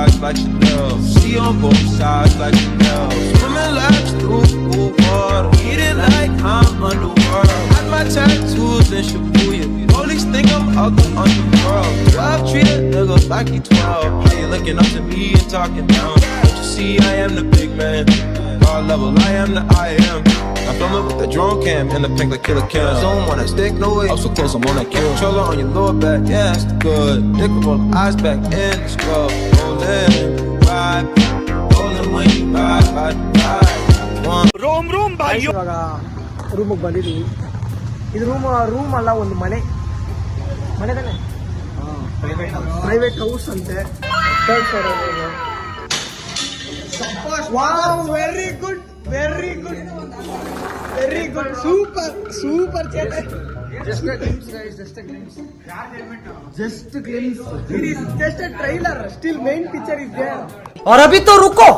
sides like Chanel. See on both sides like Chanel. Swimming laps through water. Eating like I'm underworld. Got my tattoos in Shibuya. Police think I'm out the underworld. 12 treat a nigga like he 12. They looking up to me and talking down. Don't you see I am the big man? God level, I am the I am. I'm filming with the drone cam and the pink like killer cam. Zone wanna stick, no way. I'm so close, I'm on that kill. Controller on your lower back, yeah, that's good. Dick roll the eyes back in the scrub. Rollin', ride, rollin' when you ride. Room ಇವಾಗ ರೂಮಿಗೆ ಬಂದಿದ್ದೀವಿ. ಇದು room ಅಲ್ಲ, ಒಂದು ಮನೆ ತಾನೆ, private house ಅಂತೆ. Very good super ಚೇತೆ. Just a glimpse. It is just a trailer. Still main picture is there. और अभी तो रुको,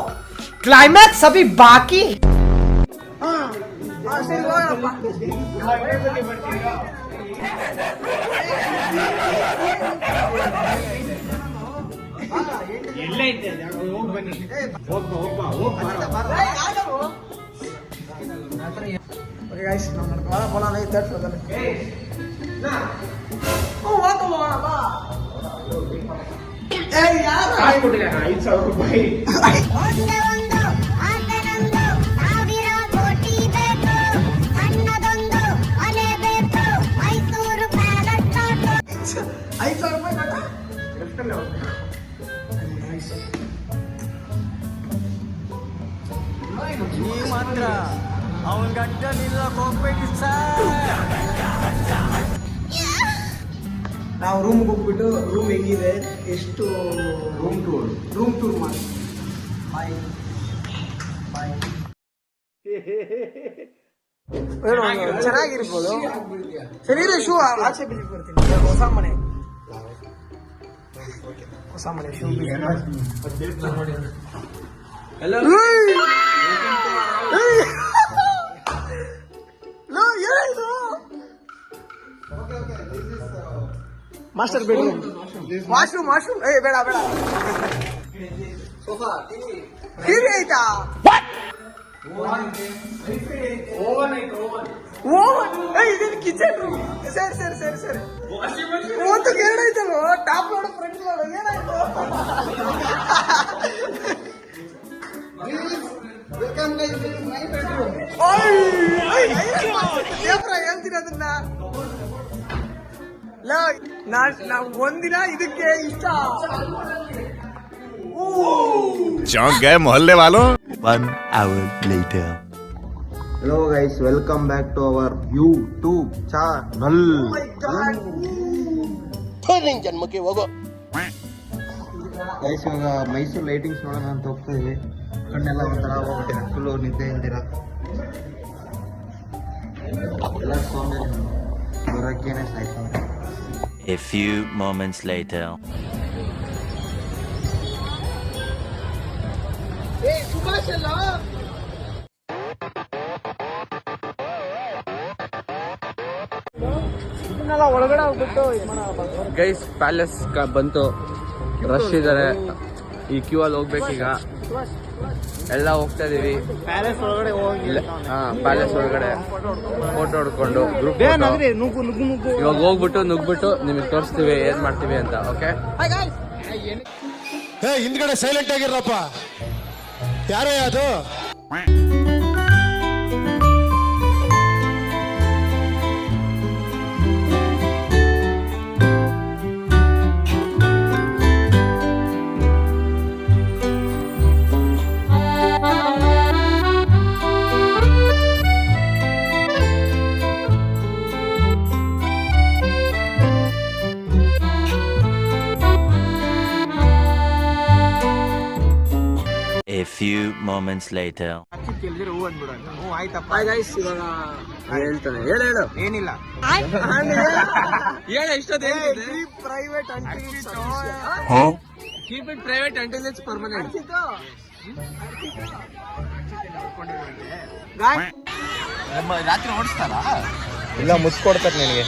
क्लाइमैक्स अभी बाकी. Okay guys, ನಾವು போலாம் தேர்ட் ஃப்ளோர் தானே. வாங்க வா. ஏய் யார் காய் போடுங்க, 5,000 ರೂಪಾಯಿ. ಮಾತ್ರ ಅವನ ಗಡ್ಡ ನಿಲ್ಲಕ್ಕೆ ಹೋಗ್ಬೇಡಿ ಸರ್. ನಾವು ರೂಮ್ಗೆ ಹೋಗ್ಬಿಟ್ಟು ರೂಮ್ ಹೆಂಗಿದೆ, ಎಷ್ಟು ರೂಮ್ ಟೂರ್ ಮಾಡಿ. ಚೆನ್ನಾಗಿರ್ಬೋದು. ಸರಿ ಶೂ ಆಚೆ ಬಿಟ್ಟು ಬರ್ತೀನಿ. ಹೊಸ ಮನೆ ಶೂ ಮಾಸ್ಟರ್ ಬೆಡ್ರೂಮ್, ವಾಶ್ರೂಮ್. ಏ ಬೇಡ ಸೋಫಾ, ಟಿವಿ ಐತಾ? ಇದೇನು ಕಿಚನ್ ರೂಮ್? ಸರಿ ಒಂದು ಎರಡು ಐತಲ್ವ, ಟಾಪ್ ನೋಡು ಫ್ರಂಟ್ ನೋಡು, ಏನಾಯ್ತು? ಹೇಳ್ತೀನಿ ಅದನ್ನ. ನಾವು ಒಂದಿನ ಇದಕ್ಕೆ ಇಷ್ಟ. चौंक गए मोहल्ले वालों. 1 hour later. Hello guys, welcome back to our YouTube channel. Oh my God. Turning ಜನ್ಮಕ್ಕೆ ಹೋಗೋ. Guys, ಇವಾಗ ಮೈಸೂರು ಲೈಟಿಂಗ್ಸ್ ನೋಡೋಣ ಅಂತ ಹೋಗ್ತಾ ಇದೀವಿ. ಕಣ್ಣೆಲ್ಲ ಒಂಥರ ಹೋಗ್ಬಿಟ್ಟಿದೆ, ಫುಲ್ಲು ನಿದ್ದೆ ಇಲ್ದಿರ. ಎಲ್ಲ ಸೌಂದರ್ಯ ಬರೋಕ್ಕೇನೆ ಸಾಯ್ತಾರೆ. A few moments later. Hey, Subhash ಅಲ್ಲ? ಇದನ್ನೆಲ್ಲ ಒಳಗಡೆ ಹೋಗ್ಬಿಟ್ಟು ಗೈಸ್ ಪ್ಯಾಲೇಸ್ ಬಂತು, ರಶ್ ಇದಾರೆ. ಈ ಕ್ಯೂ ಅಲ್ಲಿ ಹೋಗ್ಬೇಕೀಗ. ಎಲ್ಲ ಹೋಗ್ತಾ ಇದೀವಿ ಪ್ಯಾಲೇಸ್ ಒಳಗಡೆ. ಪ್ಯಾಲೇಸ್ ಒಳಗಡೆ ಫೋಟೋ ಹೊಡ್ಕೊಂಡು ಗ್ರೂಪ್ ಇವಾಗ ಹೋಗ್ಬಿಟ್ಟು ನುಗ್ಬಿಟ್ಟು ನಿಮಗೆ ತೋರಿಸ್ತೀವಿ ಏನ್ ಮಾಡ್ತೀವಿ ಅಂತ. ಓಕೆ, ಹಿಂದ್ಗಡೆ ಸೈಲೆಂಟ್ ಆಗಿರಪ್ಪ. ಯಾರೇ ಅದು? A few moments later. ಆಯ್ತಪ್ಪ ಗೈಸ್, ಇವಾಗ ಹೇಳ್ತಾನೆ. ಹೇಳು. ಏನಿಲ್ಲ, private keep it private until it's permanent. ರಾತ್ರಿ ಓಡಿಸ್ತಾರ? ಇಲ್ಲ, ಮುಚ್ಕೊಡ್ತಾರೆ ನಿನಗೆ.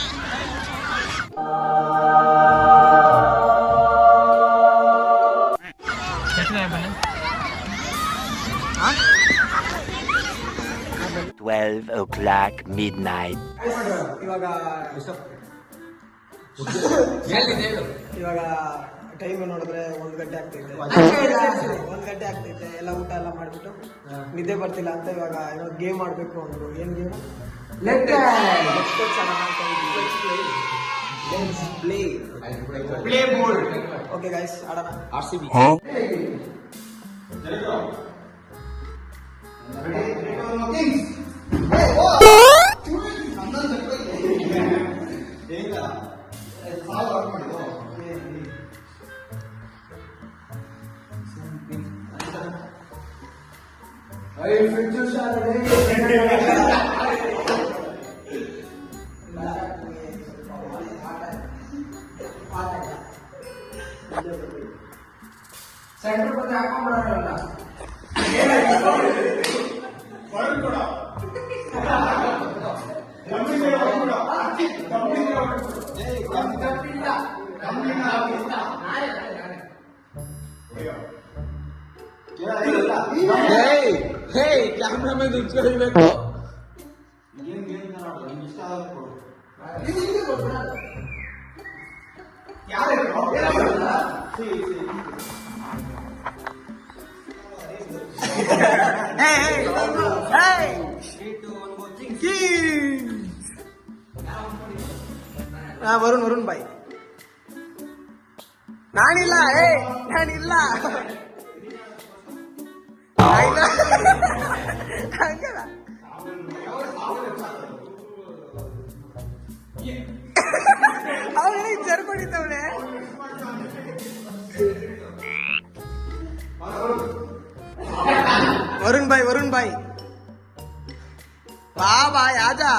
12 o'clock midnight. ಇವಾಗ ಇವಾಗ ಟೈಮ್ ನೋಡಿದ್ರೆ 1 ಗಂಟೆ ಆಗ್ತೈತೆ 1 ಗಂಟೆ ಆಗ್ತೈತೆ. ಎಲ್ಲ ಊಟ ಎಲ್ಲ ಮಾಡ್ಬಿಟ್ಟು ನಿದ್ದೆ ಬರ್ತಿಲ್ಲ ಅಂತ ಇವಾಗ ಗೇಮ್ ಆಡ್ಬೇಕು ಅಂದ್ರು. ಏನ್ ಗೇಮ್? ಓಕೆ ಗೈಸ್, ಆಡೋಣ. ಸೆಂಟರ್ ಬಂದು ಹಾಕೊಂಡ್ಬಿಡೋಣ. ಕ್ಯಾಮ್ರಾಮನ್ ದುಡ್ಸ್ಕೊಳ್ಬೇಕು. ವರುಣ್ ಬಾಯ್, ನಾನಿಲ್ಲ. ನಾನಿಲ್ಲ. ಅವಳಿ ಜರ್ಕೊಂಡಿದ್ದವಳೆ. ವರುಣ್ ಬಾಯ್ ಬಾ ಬಾಯ್ ಆಜಾ.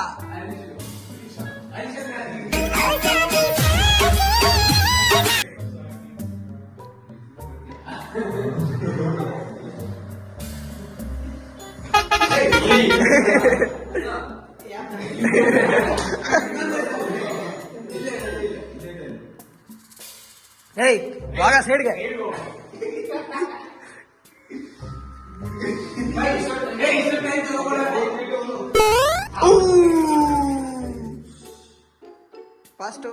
ಬಾಗ ಸೈಡ್ಗೆ. ಫಾಸ್ಟ್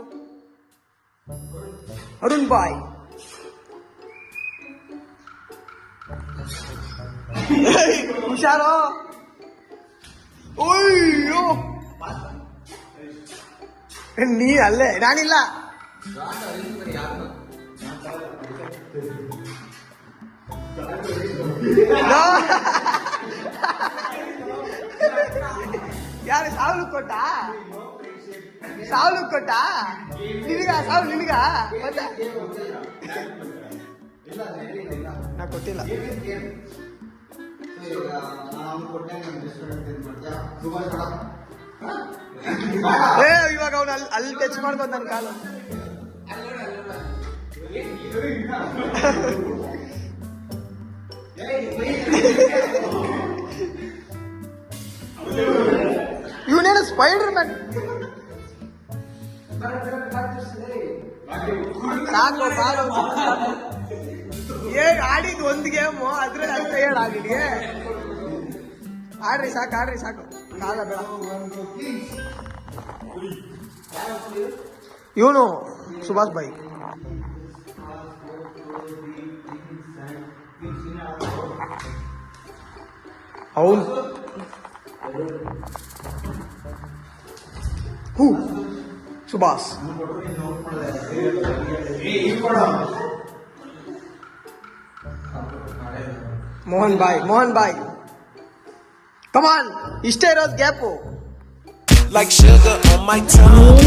ಅರುಣ್ ಬಾಯ್. ಹುಷಾರೋ. ಓಯ್ಯೋ, ನೀ ಅಲ್ಲೇ. ನಾನಿಲ್ಲ. ಯಾರು ಸಾವಲು ಕೊಟ್ಟ? ನಿನಗ ಸಾವು ನಿನಗ ಮತ್ತೆ ನಾ ಕೊಟ್ಟಿಲ್ಲ. ಇವಾಗ ಅವನು ಅಲ್ಲಿ ಟಚ್ ಮಾಡ್ಕೊಂಡ್ ನನ್ನ ಕಾಲು. ಇವನೇನು ಸ್ಪೈಡರ್ ಮ್ಯಾನ್. ಸಾಕು ಬಾಳು. ಆಡಿದ್ ಒಂದು ಗೇಮು, ಅದ್ರಲ್ಲಿ ಅಂತ ಆಡಿದ್ಗೆ ಆಡ್ರಿ ಸಾಕು. ಕಾಲ ಬೇಡ. ಇವನು ಸುಭಾಷ್ ಬಾಯ್. ಅವನು ಸುಭಾಷ್. ಮೋಹನ್ ಬಾಯ್ ಕಮಾನ್. ಇಷ್ಟೇ ಇರೋದು gap. Like sugar on my tongue.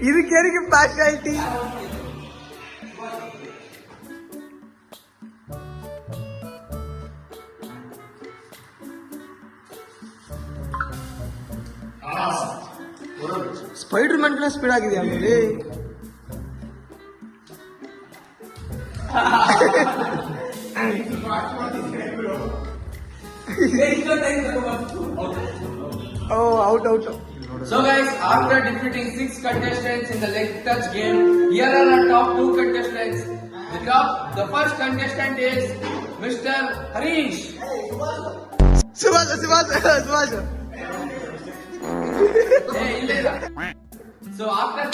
ಇದಕ್ಕೆ ಪಾರ್ಶಾಲಿಟಿ. ಸ್ಪೈಡರ್ ಮ್ಯಾನ್ ಸ್ಪೀಡ್ ಆಗಿದೆ ಆಮೇಲೆ. Out So guys, after defeating 6 contestants in the leg touch game, here are our top 2 contestants. The first contestant is Mr. Harish. Subhash Hey, Ilera. So after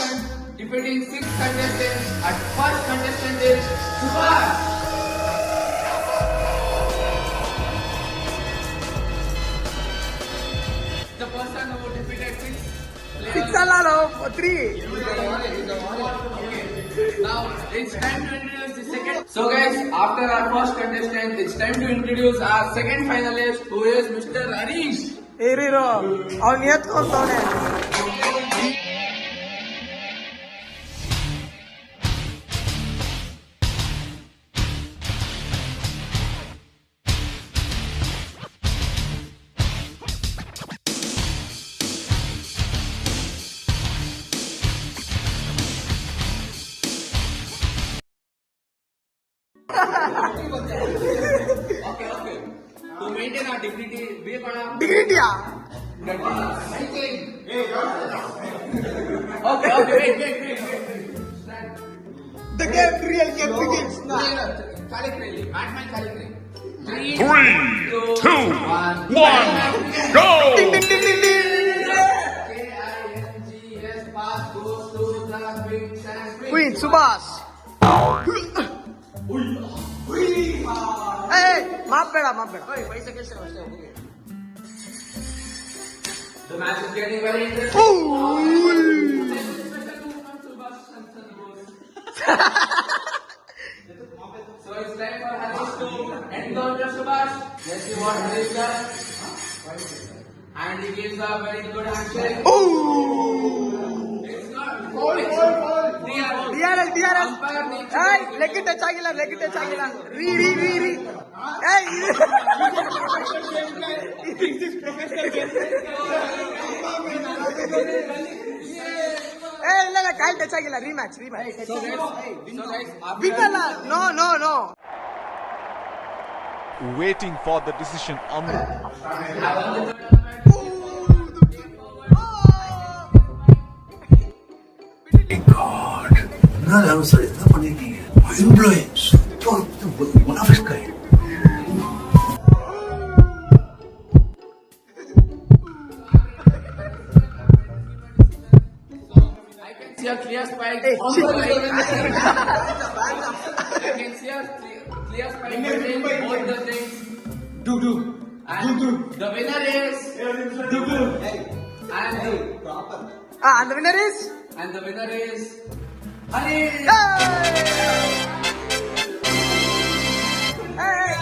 defeating 6 contestants, our first contestant is Subhash. The person who defeated 6 players. 6 ಅಲ್ಲ 3. Now it's time to introduce the second. So guys, after our first contestant, it's time to introduce our second finalist, who is Mr. Harish. ಇರೋ ಅವ್ನು ಎತ್ಕೊಂತವನೆ. Okay. To maintain our dignity, we are gonna ಡಿಗ್ರಿಟಿಯಾ cycling. Okay, wait. The game real game begins ನಾ. Calicrelli, Batman Calicrelli. 3, 2, 1, go! KINGS pass goes to the Queens and Queens. Queen Subhash. ಮಾಪ್ಬೇಡ. The match is getting very interesting. So it's time for Harish to encounter Subhash. Let's see what Harish does. And he gives a very good handshake. It's not. DRS. Umpire needs to ಏಯ್ take it. Leg touch ಆಗಿಲ್ಲ. ರೀ. ಏಯ್ ಇಲ್ಲ ಕಾಲ್ touch ಆಗಿಲ್ಲ. ರೀಮ್ಯಾಚ್. So guys, after win ಅಲ್ಲ. No. Waiting for the decision. Nada, no sabía, no ponía aquí. Hay un blog, una fresca. I can see a clear spike on the line. I can see a clear spike between both the things. And the winner is. And the winner is Harish. Hey!